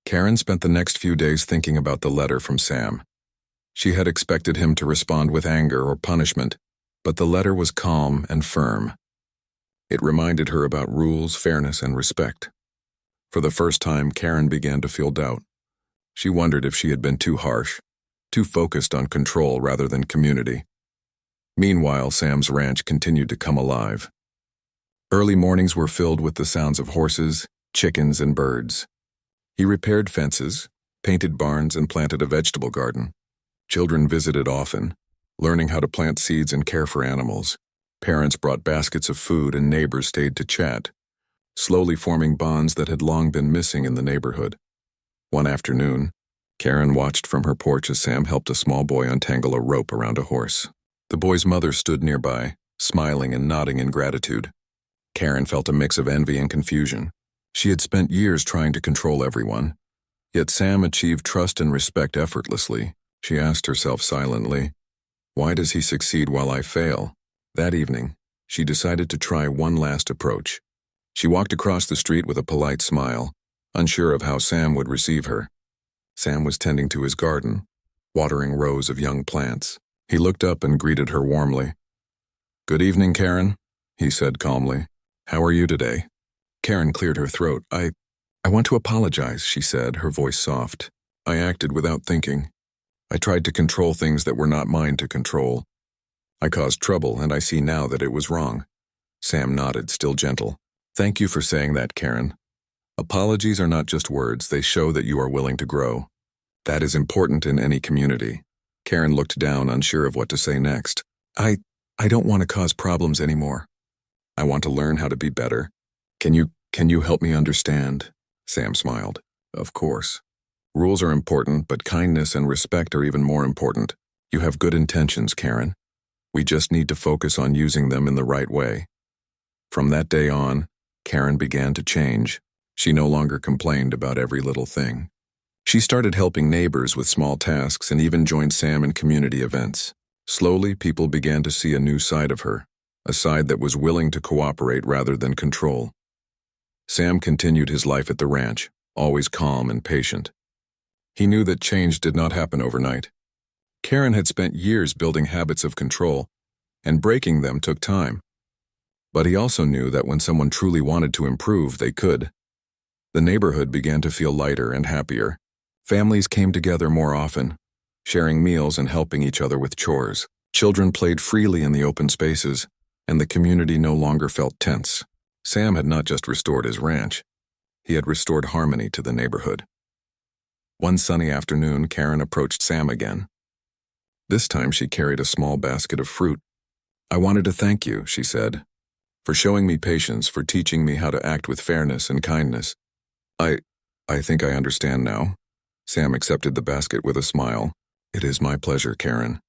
Karen spent the next few days thinking about the letter from Sam. She had expected him to respond with anger or punishment, but the letter was calm and firm. It reminded her about rules, fairness, and respect. For the first time, Karen began to feel doubt. She wondered if she had been too harsh, too focused on control rather than community. Meanwhile, Sam's ranch continued to come alive. Early mornings were filled with the sounds of horses, chickens, and birds. He repaired fences, painted barns, and planted a vegetable garden. Children visited often, learning how to plant seeds and care for animals. Parents brought baskets of food and neighbors stayed to chat, slowly forming bonds that had long been missing in the neighborhood. One afternoon, Karen watched from her porch as Sam helped a small boy untangle a rope around a horse. The boy's mother stood nearby, smiling and nodding in gratitude. Karen felt a mix of envy and confusion. She had spent years trying to control everyone, yet Sam achieved trust and respect effortlessly. She asked herself silently, "Why does he succeed while I fail?" That evening, she decided to try one last approach. She walked across the street with a polite smile, unsure of how Sam would receive her. Sam was tending to his garden, watering rows of young plants. He looked up and greeted her warmly. "Good evening, Karen," he said calmly. "How are you today?" Karen cleared her throat. I want to apologize," she said, her voice soft. "I acted without thinking. I tried to control things that were not mine to control. I caused trouble, and I see now that it was wrong." Sam nodded, still gentle. "Thank you for saying that, Karen. Apologies are not just words, they show that you are willing to grow. That is important in any community." Karen looked down, unsure of what to say next. I don't want to cause problems anymore. I want to learn how to be better. Can you help me understand?" Sam smiled. "Of course. Rules are important, but kindness and respect are even more important. You have good intentions, Karen. We just need to focus on using them in the right way." From that day on, Karen began to change. She no longer complained about every little thing. She started helping neighbors with small tasks and even joined Sam in community events. Slowly, people began to see a new side of her, a side that was willing to cooperate rather than control. Sam continued his life at the ranch, always calm and patient. He knew that change did not happen overnight. Karen had spent years building habits of control, and breaking them took time. But he also knew that when someone truly wanted to improve, they could. The neighborhood began to feel lighter and happier. Families came together more often, sharing meals and helping each other with chores. Children played freely in the open spaces, and the community no longer felt tense. Sam had not just restored his ranch. He had restored harmony to the neighborhood. One sunny afternoon, Karen approached Sam again. This time she carried a small basket of fruit. "I wanted to thank you," she said, "for showing me patience, for teaching me how to act with fairness and kindness. I think I understand now." Sam accepted the basket with a smile. "It is my pleasure, Karen.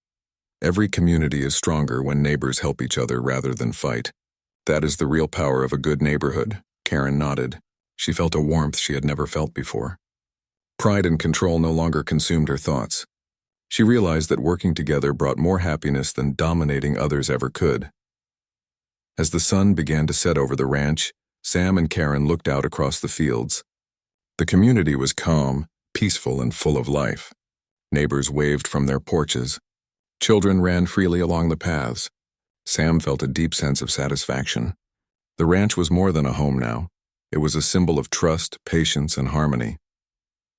Every community is stronger when neighbors help each other rather than fight. That is the real power of a good neighborhood." Karen nodded. She felt a warmth she had never felt before. Pride and control no longer consumed her thoughts. She realized that working together brought more happiness than dominating others ever could. As the sun began to set over the ranch, Sam and Karen looked out across the fields. The community was calm, peaceful, and full of life. Neighbors waved from their porches. Children ran freely along the paths. Sam felt a deep sense of satisfaction. The ranch was more than a home now. It was a symbol of trust, patience, and harmony.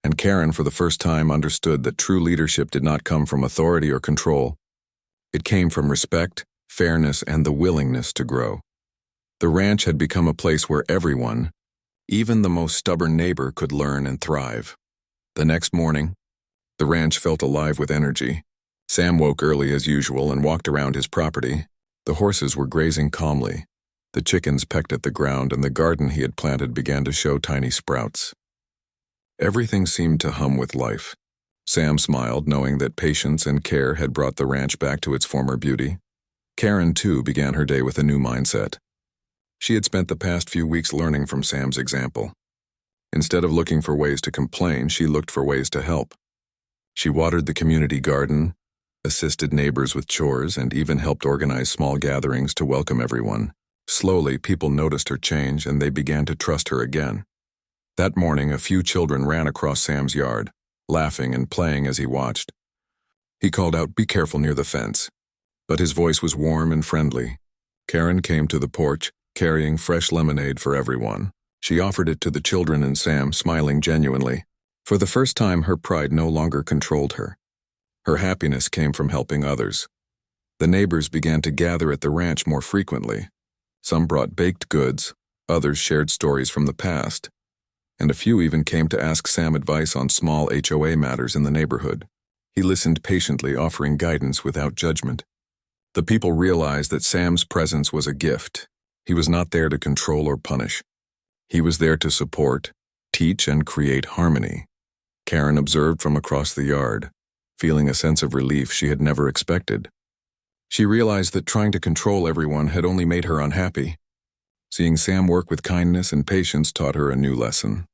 And Karen, for the first time, understood that true leadership did not come from authority or control. It came from respect, fairness, and the willingness to grow. The ranch had become a place where everyone, even the most stubborn neighbor, could learn and thrive. The next morning, the ranch felt alive with energy. Sam woke early as usual and walked around his property. The horses were grazing calmly. The chickens pecked at the ground, and the garden he had planted began to show tiny sprouts. Everything seemed to hum with life. Sam smiled, knowing that patience and care had brought the ranch back to its former beauty. Karen, too, began her day with a new mindset. She had spent the past few weeks learning from Sam's example. Instead of looking for ways to complain, she looked for ways to help. She watered the community garden, assisted neighbors with chores, and even helped organize small gatherings to welcome everyone. Slowly, people noticed her change, and they began to trust her again. That morning, a few children ran across Sam's yard, laughing and playing as he watched. He called out, "Be careful near the fence." But his voice was warm and friendly. Karen came to the porch, carrying fresh lemonade for everyone. She offered it to the children and Sam, smiling genuinely. For the first time, her pride no longer controlled her. Her happiness came from helping others. The neighbors began to gather at the ranch more frequently. Some brought baked goods, others shared stories from the past, and a few even came to ask Sam advice on small HOA matters in the neighborhood. He listened patiently, offering guidance without judgment. The people realized that Sam's presence was a gift. He was not there to control or punish. He was there to support, teach, and create harmony. Karen observed from across the yard, feeling a sense of relief she had never expected. She realized that trying to control everyone had only made her unhappy. Seeing Sam work with kindness and patience taught her a new lesson.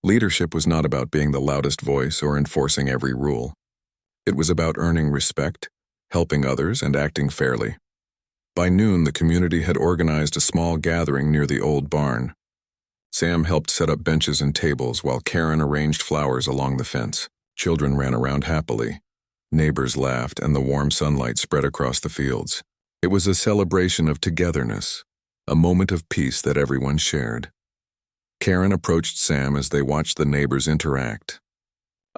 Leadership was not about being the loudest voice or enforcing every rule. It was about earning respect, helping others, and acting fairly. By noon, the community had organized a small gathering near the old barn. Sam helped set up benches and tables while Karen arranged flowers along the fence. Children ran around happily. Neighbors laughed, and the warm sunlight spread across the fields. It was a celebration of togetherness, a moment of peace that everyone shared. Karen approached Sam as they watched the neighbors interact.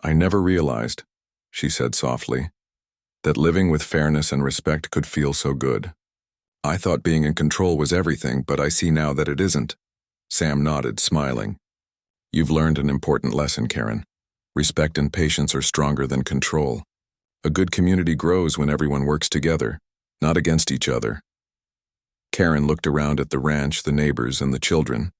"I never realized," she said softly, "that living with fairness and respect could feel so good. I thought being in control was everything, but I see now that it isn't." Sam nodded, smiling. "You've learned an important lesson, Karen. Respect and patience are stronger than control. A good community grows when everyone works together, not against each other." Karen looked around at the ranch, the neighbors, and the children.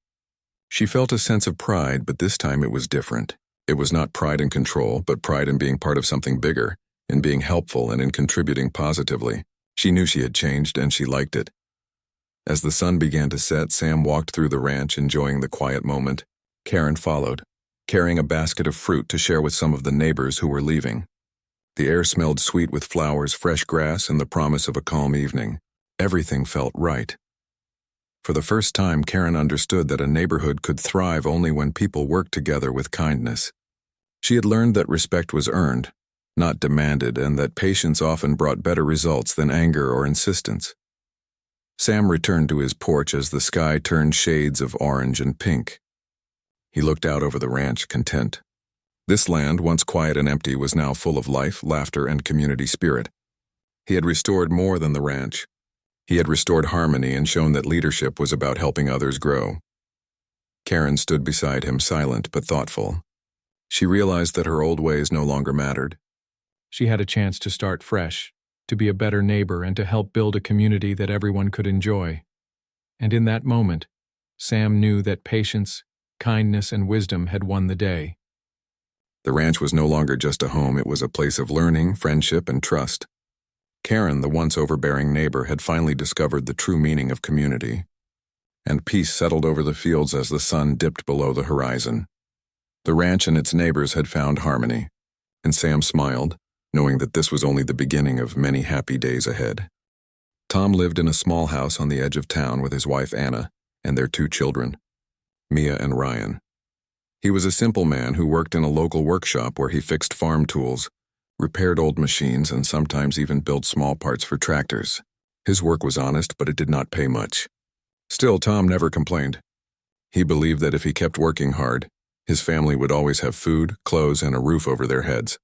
She felt a sense of pride, but this time it was different. It was not pride in control, but pride in being part of something bigger, in being helpful and in contributing positively. She knew she had changed, and she liked it. As the sun began to set, Sam walked through the ranch, enjoying the quiet moment. Karen followed, carrying a basket of fruit to share with some of the neighbors who were leaving. The air smelled sweet with flowers, fresh grass, and the promise of a calm evening. Everything felt right. For the first time, Karen understood that a neighborhood could thrive only when people worked together with kindness. She had learned that respect was earned, not demanded, and that patience often brought better results than anger or insistence. Sam returned to his porch as the sky turned shades of orange and pink. He looked out over the ranch, content. This land, once quiet and empty, was now full of life, laughter, and community spirit. He had restored more than the ranch. He had restored harmony and shown that leadership was about helping others grow. Karen stood beside him, silent but thoughtful. She realized that her old ways no longer mattered. She had a chance to start fresh, to be a better neighbor, and to help build a community that everyone could enjoy. And in that moment, Sam knew that patience, kindness, and wisdom had won the day. The ranch was no longer just a home, it was a place of learning, friendship, and trust. Karen, the once overbearing neighbor, had finally discovered the true meaning of community. And peace settled over the fields as the sun dipped below the horizon. The ranch and its neighbors had found harmony, and Sam smiled, knowing that this was only the beginning of many happy days ahead. Tom lived in a small house on the edge of town with his wife Anna and their 2 children, Mia and Ryan. He was a simple man who worked in a local workshop where he fixed farm tools, repaired old machines, and sometimes even built small parts for tractors. His work was honest, but it did not pay much. Still, Tom never complained. He believed that if he kept working hard, his family would always have food, clothes, and a roof over their heads.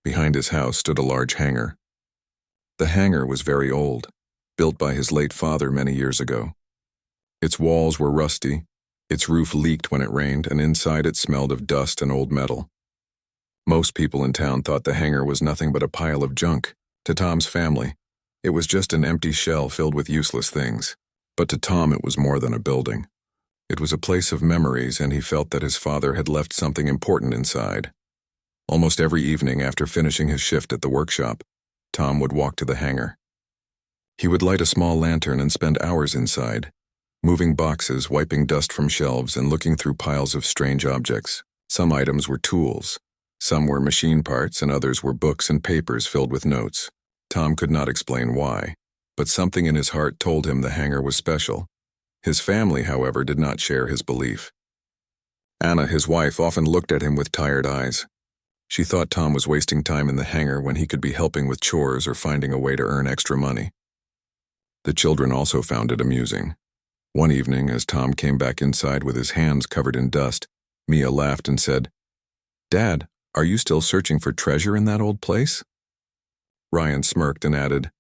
Behind his house stood a large hangar. The hangar was very old, built by his late father many years ago. Its walls were rusty, its roof leaked when it rained, and inside it smelled of dust and old metal. Most people in town thought the hangar was nothing but a pile of junk. To Tom's family, it was just an empty shell filled with useless things. But to Tom, it was more than a building. It was a place of memories, and he felt that his father had left something important inside. Almost every evening after finishing his shift at the workshop, Tom would walk to the hangar. He would light a small lantern and spend hours inside, moving boxes, wiping dust from shelves, and looking through piles of strange objects. Some items were tools. Some were machine parts, and others were books and papers filled with notes. Tom could not explain why, but something in his heart told him the hangar was special. His family, however, did not share his belief. Anna, his wife, often looked at him with tired eyes. She thought Tom was wasting time in the hangar when he could be helping with chores or finding a way to earn extra money. The children also found it amusing. One evening, as Tom came back inside with his hands covered in dust, Mia laughed and said, "Dad, are you still searching for treasure in that old place?" Ryan smirked and added,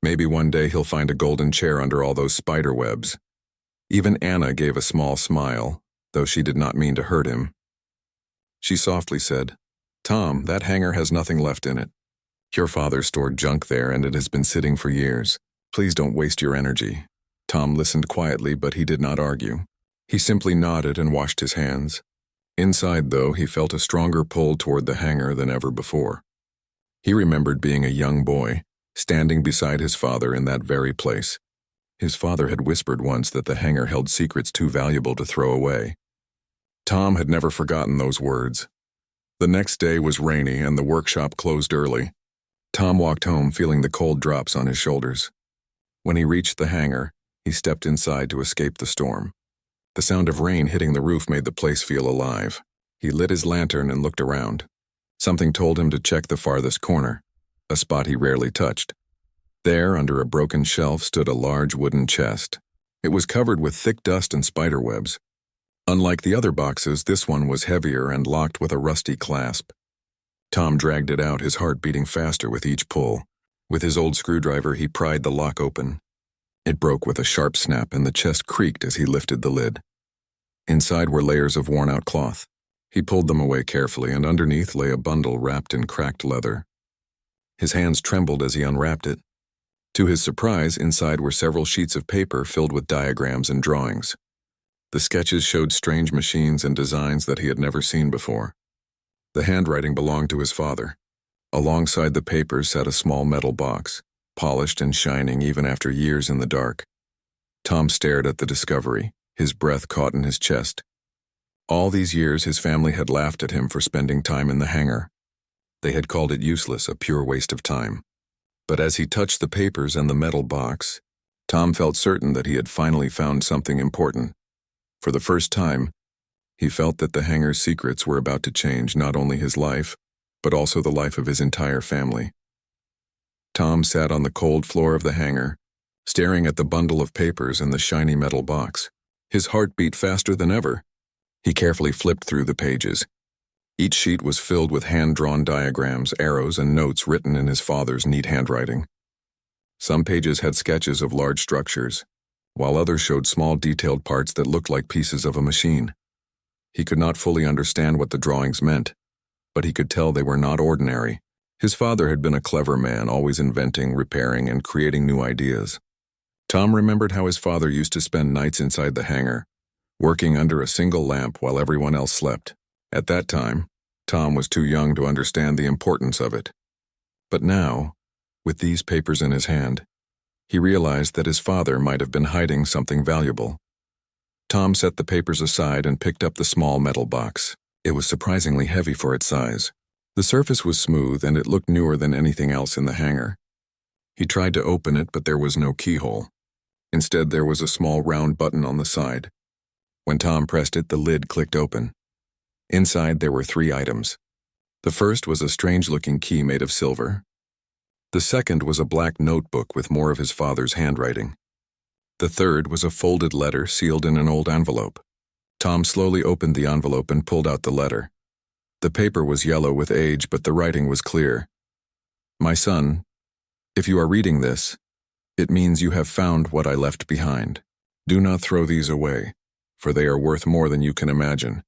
"Maybe one day he'll find a golden chair under all those spider webs." Even Anna gave a small smile, though she did not mean to hurt him. She softly said, "Tom, that hangar has nothing left in it. Your father stored junk there and it has been sitting for years. Please don't waste your energy." Tom listened quietly, but he did not argue. He simply nodded and washed his hands. Inside, though, he felt a stronger pull toward the hangar than ever before. He remembered being a young boy, standing beside his father in that very place. His father had whispered once that the hangar held secrets too valuable to throw away. Tom had never forgotten those words. The next day was rainy and the workshop closed early. Tom walked home feeling the cold drops on his shoulders. When he reached the hangar, he stepped inside to escape the storm. The sound of rain hitting the roof made the place feel alive. He lit his lantern and looked around. Something told him to check the farthest corner, a spot he rarely touched. There, under a broken shelf, stood a large wooden chest. It was covered with thick dust and spider webs. Unlike the other boxes, this one was heavier and locked with a rusty clasp. Tom dragged it out, his heart beating faster with each pull. With his old screwdriver, he pried the lock open. It broke with a sharp snap and the chest creaked as he lifted the lid. Inside were layers of worn-out cloth. He pulled them away carefully, and underneath lay a bundle wrapped in cracked leather. His hands trembled as he unwrapped it. To his surprise, inside were several sheets of paper filled with diagrams and drawings. The sketches showed strange machines and designs that he had never seen before. The handwriting belonged to his father. Alongside the papers sat a small metal box, polished and shining even after years in the dark. Tom stared at the discovery, his breath caught in his chest. All these years his family had laughed at him for spending time in the hangar. They had called it useless, a pure waste of time. But as he touched the papers and the metal box, Tom felt certain that he had finally found something important. For the first time, he felt that the hangar's secrets were about to change not only his life, but also the life of his entire family. Tom sat on the cold floor of the hangar, staring at the bundle of papers and the shiny metal box. His heart beat faster than ever. He carefully flipped through the pages. Each sheet was filled with hand-drawn diagrams, arrows, and notes written in his father's neat handwriting. Some pages had sketches of large structures, while others showed small detailed parts that looked like pieces of a machine. He could not fully understand what the drawings meant, but he could tell they were not ordinary. His father had been a clever man, always inventing, repairing, and creating new ideas. Tom remembered how his father used to spend nights inside the hangar, working under a single lamp while everyone else slept. At that time, Tom was too young to understand the importance of it. But now, with these papers in his hand, he realized that his father might have been hiding something valuable. Tom set the papers aside and picked up the small metal box. It was surprisingly heavy for its size. The surface was smooth and it looked newer than anything else in the hangar. He tried to open it, but there was no keyhole. Instead, there was a small round button on the side. When Tom pressed it, the lid clicked open. Inside, there were 3 items. The first was a strange-looking key made of silver. The second was a black notebook with more of his father's handwriting. The third was a folded letter sealed in an old envelope. Tom slowly opened the envelope and pulled out the letter. The paper was yellow with age, but the writing was clear. "My son, if you are reading this, it means you have found what I left behind. Do not throw these away, for they are worth more than you can imagine.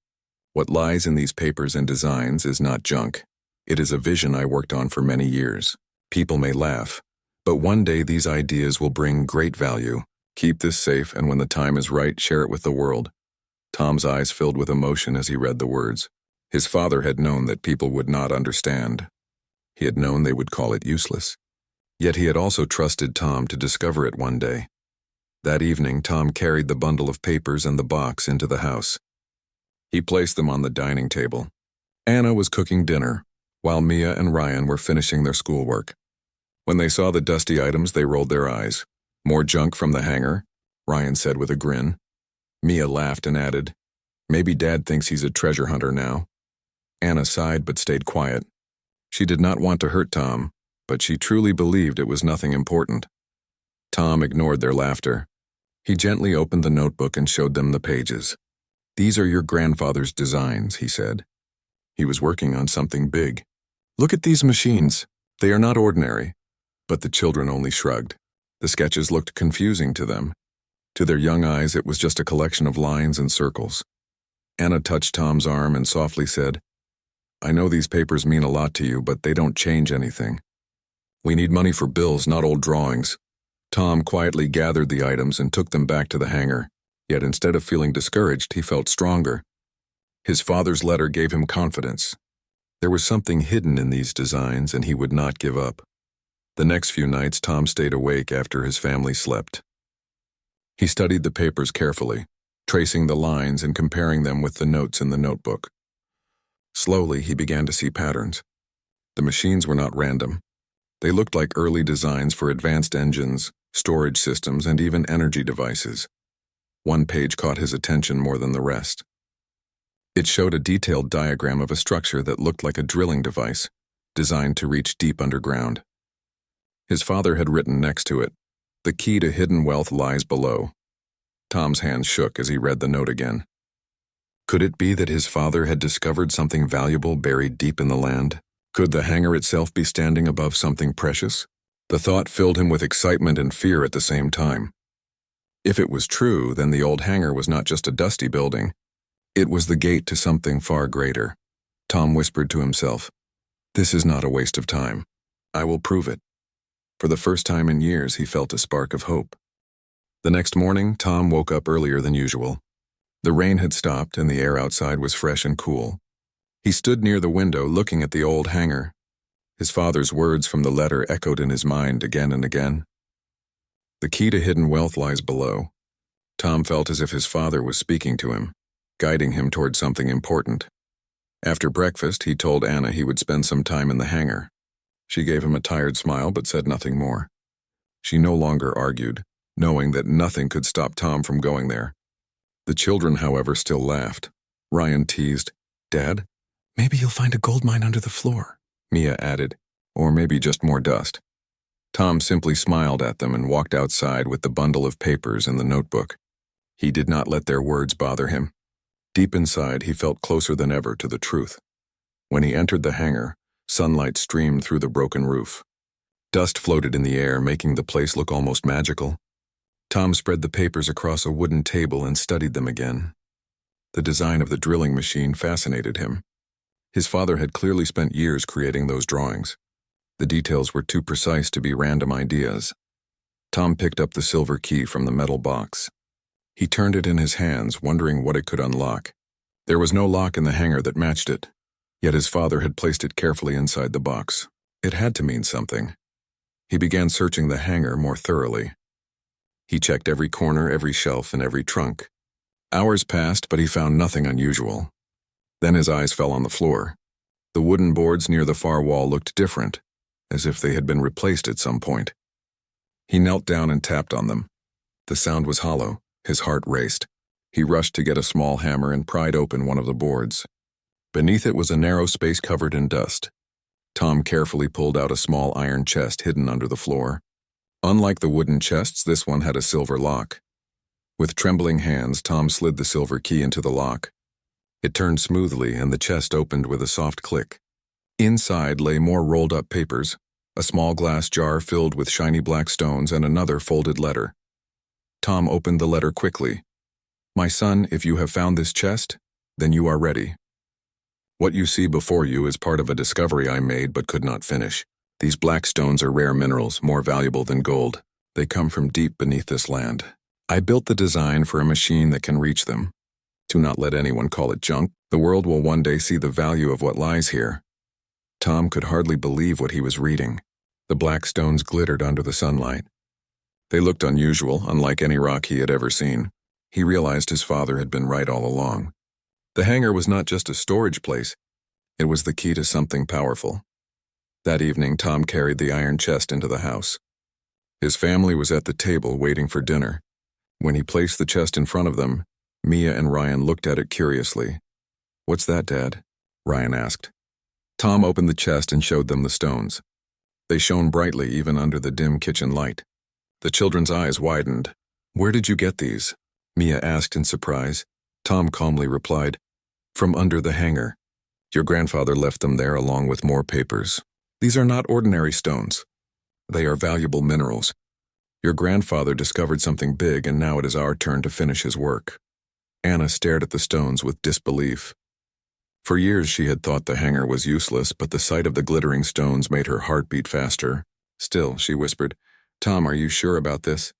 What lies in these papers and designs is not junk. It is a vision I worked on for many years. People may laugh, but one day these ideas will bring great value. Keep this safe, and when the time is right, share it with the world." Tom's eyes filled with emotion as he read the words. His father had known that people would not understand. He had known they would call it useless. Yet he had also trusted Tom to discover it one day. That evening, Tom carried the bundle of papers and the box into the house. He placed them on the dining table. Anna was cooking dinner, while Mia and Ryan were finishing their schoolwork. When they saw the dusty items, they rolled their eyes. "More junk from the hangar?" Ryan said with a grin. Mia laughed and added, Maybe Dad thinks he's a treasure hunter now. Anna sighed but stayed quiet. She did not want to hurt Tom, but she truly believed it was nothing important. Tom ignored their laughter. He gently opened the notebook and showed them the pages. "These are your grandfather's designs," he said. He was working on something big. "Look at these machines. They are not ordinary." But the children only shrugged. The sketches looked confusing to them. To their young eyes, it was just a collection of lines and circles. Anna touched Tom's arm and softly said, "I know these papers mean a lot to you, but they don't change anything. We need money for bills, not old drawings." Tom quietly gathered the items and took them back to the hangar, yet instead of feeling discouraged, he felt stronger. His father's letter gave him confidence. There was something hidden in these designs, and he would not give up. The next few nights, Tom stayed awake after his family slept. He studied the papers carefully, tracing the lines and comparing them with the notes in the notebook. Slowly, he began to see patterns. The machines were not random. They looked like early designs for advanced engines, storage systems, and even energy devices. One page caught his attention more than the rest. It showed a detailed diagram of a structure that looked like a drilling device, designed to reach deep underground. His father had written next to it, "The key to hidden wealth lies below." Tom's hands shook as he read the note again. Could it be that his father had discovered something valuable buried deep in the land? Could the hangar itself be standing above something precious? The thought filled him with excitement and fear at the same time. If it was true, then the old hangar was not just a dusty building. It was the gate to something far greater. Tom whispered to himself, "This is not a waste of time. I will prove it." For the first time in years, he felt a spark of hope. The next morning, Tom woke up earlier than usual. The rain had stopped and the air outside was fresh and cool. He stood near the window looking at the old hangar. His father's words from the letter echoed in his mind again and again. The key to hidden wealth lies below. Tom felt as if his father was speaking to him, guiding him toward something important. After breakfast, he told Anna he would spend some time in the hangar. She gave him a tired smile but said nothing more. She no longer argued, knowing that nothing could stop Tom from going there. The children, however, still laughed. Ryan teased, "Dad, maybe you'll find a gold mine under the floor," Mia added, "or maybe just more dust." Tom simply smiled at them and walked outside with the bundle of papers and the notebook. He did not let their words bother him. Deep inside, he felt closer than ever to the truth. When he entered the hangar, sunlight streamed through the broken roof. Dust floated in the air, making the place look almost magical. Tom spread the papers across a wooden table and studied them again. The design of the drilling machine fascinated him. His father had clearly spent years creating those drawings. The details were too precise to be random ideas. Tom picked up the silver key from the metal box. He turned it in his hands, wondering what it could unlock. There was no lock in the hangar that matched it, yet his father had placed it carefully inside the box. It had to mean something. He began searching the hangar more thoroughly. He checked every corner, every shelf, and every trunk. Hours passed, but he found nothing unusual. Then his eyes fell on the floor. The wooden boards near the far wall looked different, as if they had been replaced at some point. He knelt down and tapped on them. The sound was hollow. His heart raced. He rushed to get a small hammer and pried open one of the boards. Beneath it was a narrow space covered in dust. Tom carefully pulled out a small iron chest hidden under the floor. Unlike the wooden chests, this one had a silver lock. With trembling hands, Tom slid the silver key into the lock. It turned smoothly and the chest opened with a soft click. Inside lay more rolled-up papers, a small glass jar filled with shiny black stones, and another folded letter. Tom opened the letter quickly. "My son, if you have found this chest, then you are ready. What you see before you is part of a discovery I made but could not finish. These black stones are rare minerals, more valuable than gold. They come from deep beneath this land. I built the design for a machine that can reach them. Do not let anyone call it junk. The world will one day see the value of what lies here." Tom could hardly believe what he was reading. The black stones glittered under the sunlight. They looked unusual, unlike any rock he had ever seen. He realized his father had been right all along. The hangar was not just a storage place. It was the key to something powerful. That evening, Tom carried the iron chest into the house. His family was at the table waiting for dinner. When he placed the chest in front of them, Mia and Ryan looked at it curiously. "What's that, Dad?" Ryan asked. Tom opened the chest and showed them the stones. They shone brightly even under the dim kitchen light. The children's eyes widened. "Where did you get these?" Mia asked in surprise. Tom calmly replied, "From under the hangar. Your grandfather left them there along with more papers. These are not ordinary stones. They are valuable minerals. Your grandfather discovered something big, and now it is our turn to finish his work." Anna stared at the stones with disbelief. For years she had thought the hangar was useless, but the sight of the glittering stones made her heart beat faster. "Still," she whispered, "Tom, are you sure about this?"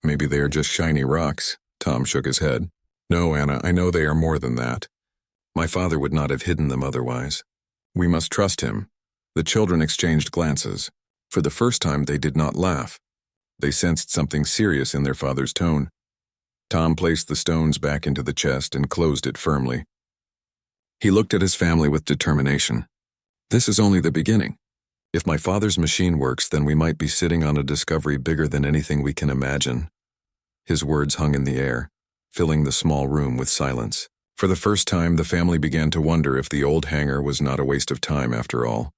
"Maybe they are just shiny rocks." Tom shook his head. "No, Anna, I know they are more than that. My father would not have hidden them otherwise. We must trust him." The children exchanged glances. For the first time, they did not laugh. They sensed something serious in their father's tone. Tom placed the stones back into the chest and closed it firmly. He looked at his family with determination. "This is only the beginning. If my father's machine works, then we might be sitting on a discovery bigger than anything we can imagine." His words hung in the air, filling the small room with silence. For the first time, the family began to wonder if the old hangar was not a waste of time after all.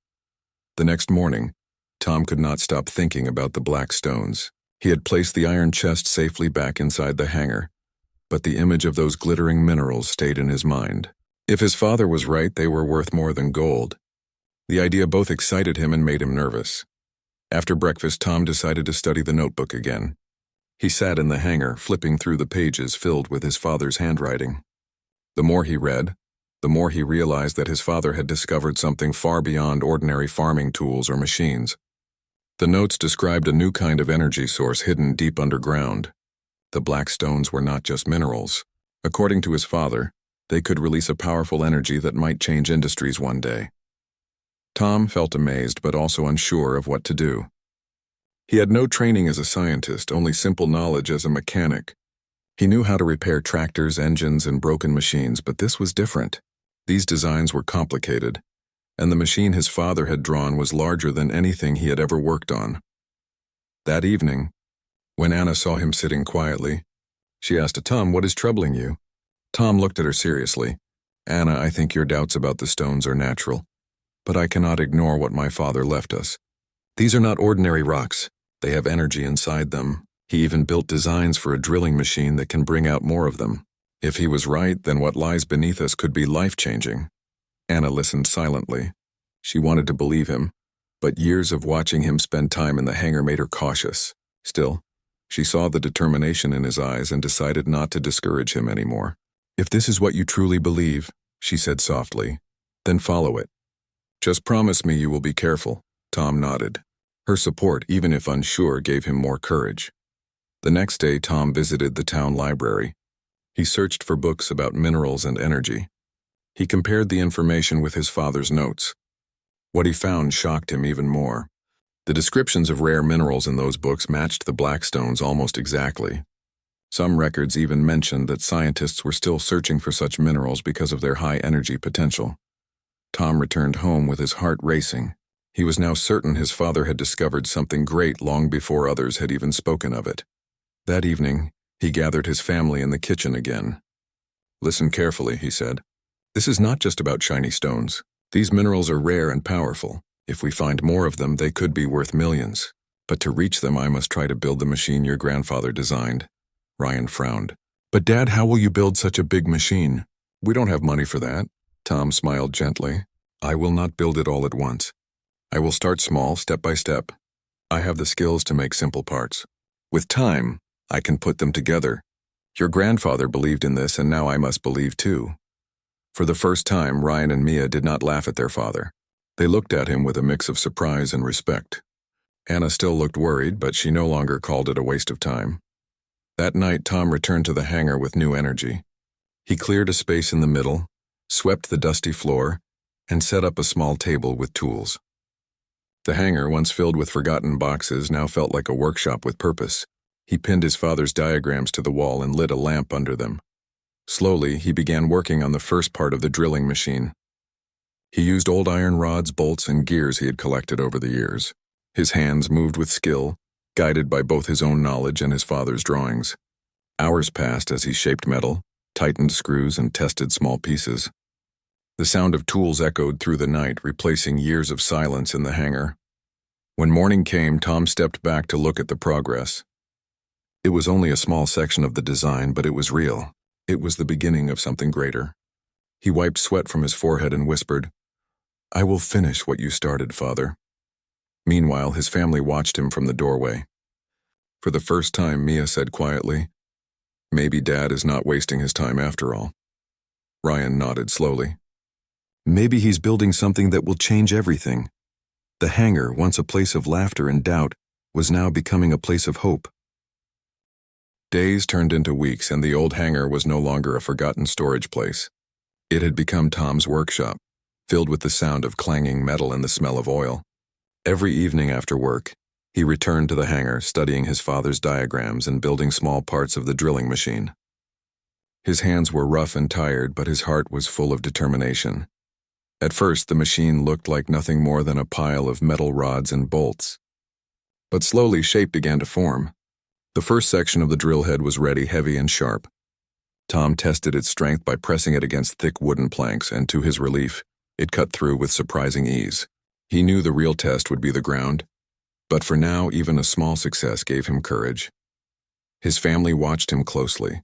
The next morning, Tom could not stop thinking about the black stones. He had placed the iron chest safely back inside the hangar, but the image of those glittering minerals stayed in his mind. If his father was right, they were worth more than gold. The idea both excited him and made him nervous. After breakfast, Tom decided to study the notebook again. He sat in the hangar, flipping through the pages filled with his father's handwriting. The more he read, the more he realized that his father had discovered something far beyond ordinary farming tools or machines. The notes described a new kind of energy source hidden deep underground. The black stones were not just minerals. According to his father, they could release a powerful energy that might change industries one day. Tom felt amazed but also unsure of what to do. He had no training as a scientist, only simple knowledge as a mechanic. He knew how to repair tractors, engines, and broken machines, but this was different. These designs were complicated, and the machine his father had drawn was larger than anything he had ever worked on. That evening, when Anna saw him sitting quietly, she asked Tom, "What is troubling you?" Tom looked at her seriously. "Anna, I think your doubts about the stones are natural, but I cannot ignore what my father left us. These are not ordinary rocks. They have energy inside them. He even built designs for a drilling machine that can bring out more of them. If he was right, then what lies beneath us could be life-changing." Anna listened silently. She wanted to believe him, but years of watching him spend time in the hangar made her cautious. Still, she saw the determination in his eyes and decided not to discourage him anymore. "If this is what you truly believe," she said softly, "then follow it. Just promise me you will be careful." Tom nodded. Her support, even if unsure, gave him more courage. The next day, Tom visited the town library. He searched for books about minerals and energy. He compared the information with his father's notes. What he found shocked him even more. The descriptions of rare minerals in those books matched the black stones almost exactly. Some records even mentioned that scientists were still searching for such minerals because of their high energy potential. Tom returned home with his heart racing. He was now certain his father had discovered something great long before others had even spoken of it. That evening, he gathered his family in the kitchen again. "Listen carefully," he said. "This is not just about shiny stones. These minerals are rare and powerful. If we find more of them, they could be worth millions. But to reach them, I must try to build the machine your grandfather designed." Ryan frowned. "But Dad, how will you build such a big machine?" "We don't have money for that." Tom smiled gently. "I will not build it all at once. I will start small, step by step. I have the skills to make simple parts. With time, I can put them together. Your grandfather believed in this, and now I must believe too." For the first time, Ryan and Mia did not laugh at their father. They looked at him with a mix of surprise and respect. Anna still looked worried, but she no longer called it a waste of time. That night, Tom returned to the hangar with new energy. He cleared a space in the middle, swept the dusty floor, and set up a small table with tools. The hangar, once filled with forgotten boxes, now felt like a workshop with purpose. He pinned his father's diagrams to the wall and lit a lamp under them. Slowly, he began working on the first part of the drilling machine. He used old iron rods, bolts, and gears he had collected over the years. His hands moved with skill, guided by both his own knowledge and his father's drawings. Hours passed as he shaped metal, tightened screws, and tested small pieces. The sound of tools echoed through the night, replacing years of silence in the hangar. When morning came, Tom stepped back to look at the progress. It was only a small section of the design, but it was real. It was the beginning of something greater. He wiped sweat from his forehead and whispered, "I will finish what you started, Father." Meanwhile, his family watched him from the doorway. For the first time, Mia said quietly, "Maybe Dad is not wasting his time after all." Ryan nodded slowly. "Maybe he's building something that will change everything." The hangar, once a place of laughter and doubt, was now becoming a place of hope. Days turned into weeks, and the old hangar was no longer a forgotten storage place. It had become Tom's workshop, filled with the sound of clanging metal and the smell of oil. Every evening after work, he returned to the hangar, studying his father's diagrams and building small parts of the drilling machine. His hands were rough and tired, but his heart was full of determination. At first, the machine looked like nothing more than a pile of metal rods and bolts. But slowly, shape began to form. The first section of the drill head was ready, heavy and sharp. Tom tested its strength by pressing it against thick wooden planks, and to his relief, it cut through with surprising ease. He knew the real test would be the ground, but for now, even a small success gave him courage. His family watched him closely.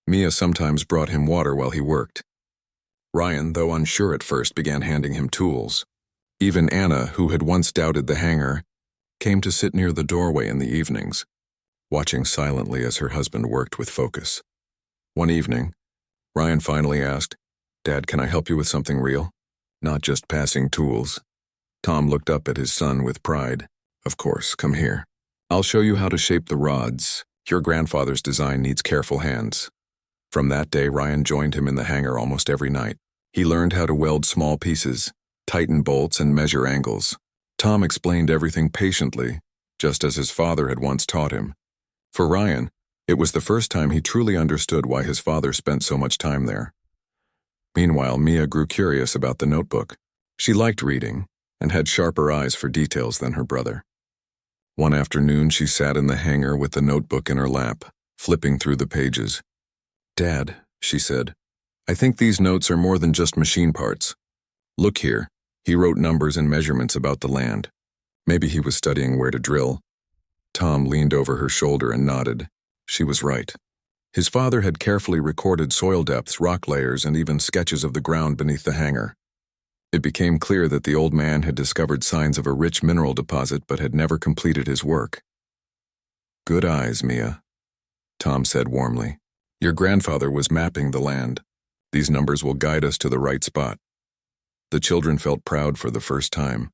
Mia sometimes brought him water while he worked. Ryan, though unsure at first, began handing him tools. Even Anna, who had once doubted the hangar, came to sit near the doorway in the evenings, watching silently as her husband worked with focus. One evening, Ryan finally asked, "Dad, can I help you with something real? Not just passing tools." Tom looked up at his son with pride. "Of course, come here. I'll show you how to shape the rods. Your grandfather's design needs careful hands." From that day, Ryan joined him in the hangar almost every night. He learned how to weld small pieces, tighten bolts, and measure angles. Tom explained everything patiently, just as his father had once taught him. For Ryan, it was the first time he truly understood why his father spent so much time there. Meanwhile, Mia grew curious about the notebook. She liked reading and had sharper eyes for details than her brother. One afternoon, she sat in the hangar with the notebook in her lap, flipping through the pages. "Dad," she said, "I think these notes are more than just machine parts. Look here." He wrote numbers and measurements about the land. Maybe he was studying where to drill. Tom leaned over her shoulder and nodded. She was right. His father had carefully recorded soil depths, rock layers, and even sketches of the ground beneath the hangar. It became clear that the old man had discovered signs of a rich mineral deposit but had never completed his work. "Good eyes, Mia," Tom said warmly. "Your grandfather was mapping the land. These numbers will guide us to the right spot." The children felt proud for the first time,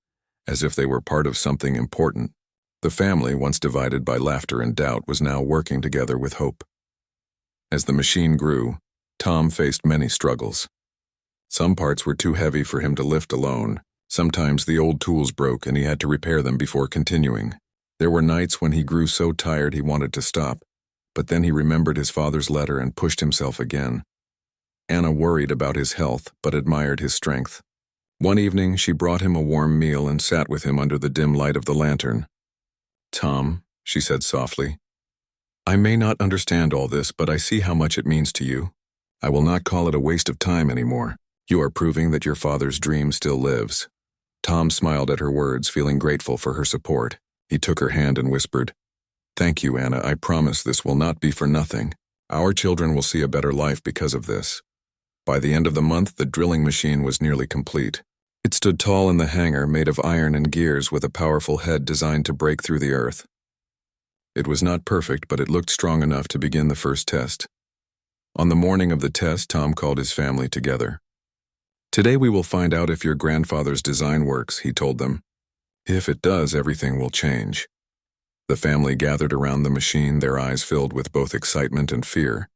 as if they were part of something important. The family, once divided by laughter and doubt, was now working together with hope. As the machine grew, Tom faced many struggles. Some parts were too heavy for him to lift alone. Sometimes the old tools broke and he had to repair them before continuing. There were nights when he grew so tired he wanted to stop, but then he remembered his father's letter and pushed himself again. Anna worried about his health, but admired his strength. One evening, she brought him a warm meal and sat with him under the dim light of the lantern. "Tom," she said softly, "I may not understand all this, but I see how much it means to you. I will not call it a waste of time anymore. You are proving that your father's dream still lives." Tom smiled at her words, feeling grateful for her support. He took her hand and whispered, "Thank you, Anna. I promise this will not be for nothing. Our children will see a better life because of this." By the end of the month, the drilling machine was nearly complete. It stood tall in the hangar, made of iron and gears with a powerful head designed to break through the earth. It was not perfect, but it looked strong enough to begin the first test. On the morning of the test, Tom called his family together. "Today we will find out if your grandfather's design works," he told them. "If it does, everything will change." The family gathered around the machine, their eyes filled with both excitement and fear.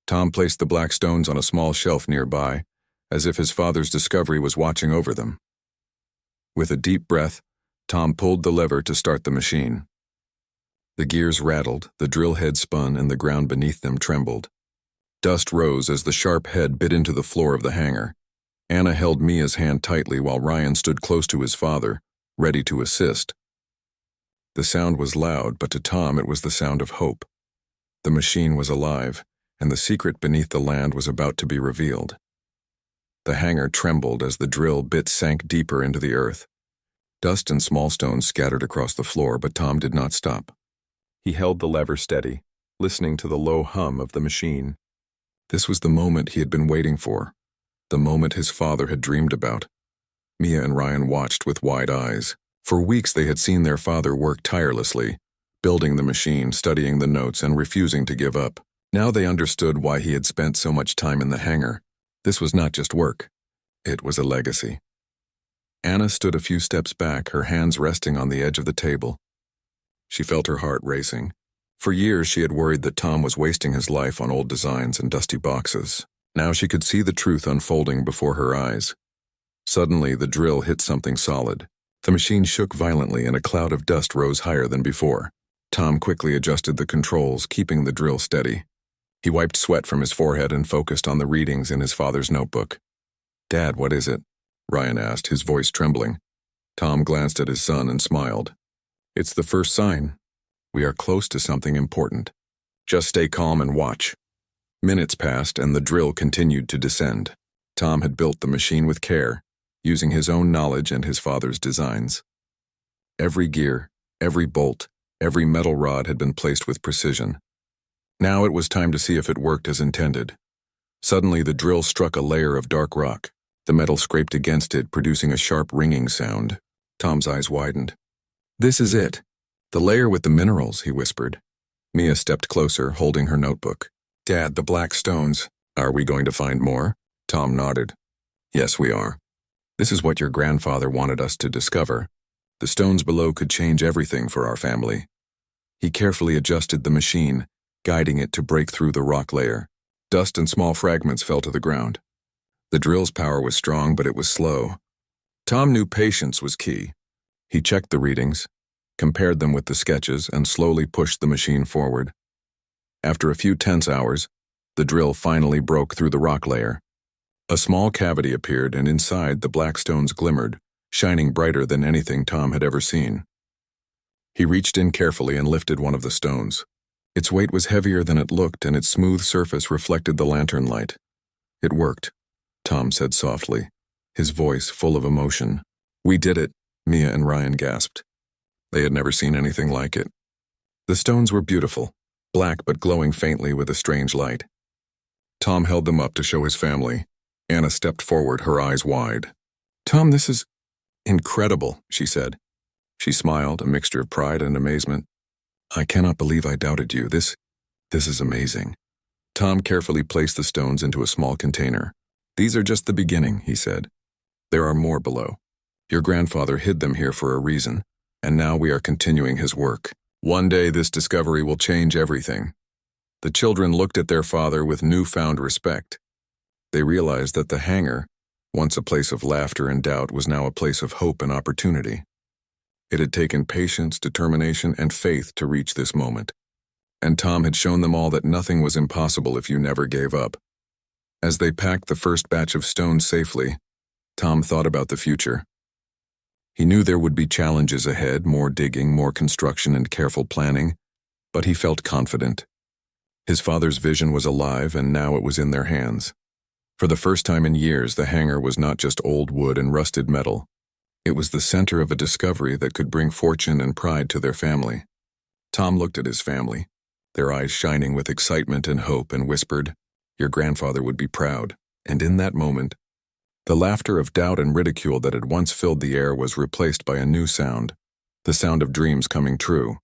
Tom placed the black stones on a small shelf nearby, as if his father's discovery was watching over them. With a deep breath, Tom pulled the lever to start the machine. The gears rattled, the drill head spun, and the ground beneath them trembled. Dust rose as the sharp head bit into the floor of the hangar. Anna held Mia's hand tightly while Ryan stood close to his father, ready to assist. The sound was loud, but to Tom it was the sound of hope. The machine was alive, and the secret beneath the land was about to be revealed. The hangar trembled as the drill bit sank deeper into the earth. Dust and small stones scattered across the floor, but Tom did not stop. He held the lever steady, listening to the low hum of the machine. This was the moment he had been waiting for, the moment his father had dreamed about. Mia and Ryan watched with wide eyes. For weeks they had seen their father work tirelessly, building the machine, studying the notes, and refusing to give up. Now they understood why he had spent so much time in the hangar. This was not just work. It was a legacy. Anna stood a few steps back, her hands resting on the edge of the table. She felt her heart racing. For years she had worried that Tom was wasting his life on old designs and dusty boxes. Now she could see the truth unfolding before her eyes. Suddenly the drill hit something solid. The machine shook violently and a cloud of dust rose higher than before. Tom quickly adjusted the controls, keeping the drill steady. He wiped sweat from his forehead and focused on the readings in his father's notebook. "Dad, what is it?" Ryan asked, his voice trembling. Tom glanced at his son and smiled. "It's the first sign. We are close to something important. Just stay calm and watch." Minutes passed and the drill continued to descend. Tom had built the machine with care, using his own knowledge and his father's designs. Every gear, every bolt, every metal rod had been placed with precision. Now it was time to see if it worked as intended. Suddenly the drill struck a layer of dark rock. The metal scraped against it, producing a sharp ringing sound. Tom's eyes widened. "This is it. The layer with the minerals," he whispered. Mia stepped closer, holding her notebook. "Dad, the black stones. Are we going to find more?" Tom nodded. "Yes, we are. This is what your grandfather wanted us to discover. The stones below could change everything for our family." He carefully adjusted the machine, guiding it to break through the rock layer. Dust and small fragments fell to the ground. The drill's power was strong, but it was slow. Tom knew patience was key. He checked the readings, compared them with the sketches, and slowly pushed the machine forward. After a few tense hours, the drill finally broke through the rock layer. A small cavity appeared, and inside the black stones glimmered, shining brighter than anything Tom had ever seen. He reached in carefully and lifted one of the stones. Its weight was heavier than it looked, and its smooth surface reflected the lantern light. "It worked," Tom said softly, his voice full of emotion. "We did it," Mia and Ryan gasped. They had never seen anything like it. The stones were beautiful, black but glowing faintly with a strange light. Tom held them up to show his family. Anna stepped forward, her eyes wide. "Tom, this is incredible," she said. She smiled, a mixture of pride and amazement. "I cannot believe I doubted you. This is amazing." Tom carefully placed the stones into a small container. "These are just the beginning," he said. "There are more below. Your grandfather hid them here for a reason, and now we are continuing his work. One day this discovery will change everything." The children looked at their father with newfound respect. They realized that the hangar, once a place of laughter and doubt, was now a place of hope and opportunity. It had taken patience, determination, and faith to reach this moment. And Tom had shown them all that nothing was impossible if you never gave up. As they packed the first batch of stones safely, Tom thought about the future. He knew there would be challenges ahead, more digging, more construction, and careful planning, but he felt confident. His father's vision was alive, and now it was in their hands. For the first time in years, the hangar was not just old wood and rusted metal. It was the center of a discovery that could bring fortune and pride to their family. Tom looked at his family, their eyes shining with excitement and hope, and whispered, "Your grandfather would be proud." And in that moment, the laughter of doubt and ridicule that had once filled the air was replaced by a new sound, the sound of dreams coming true.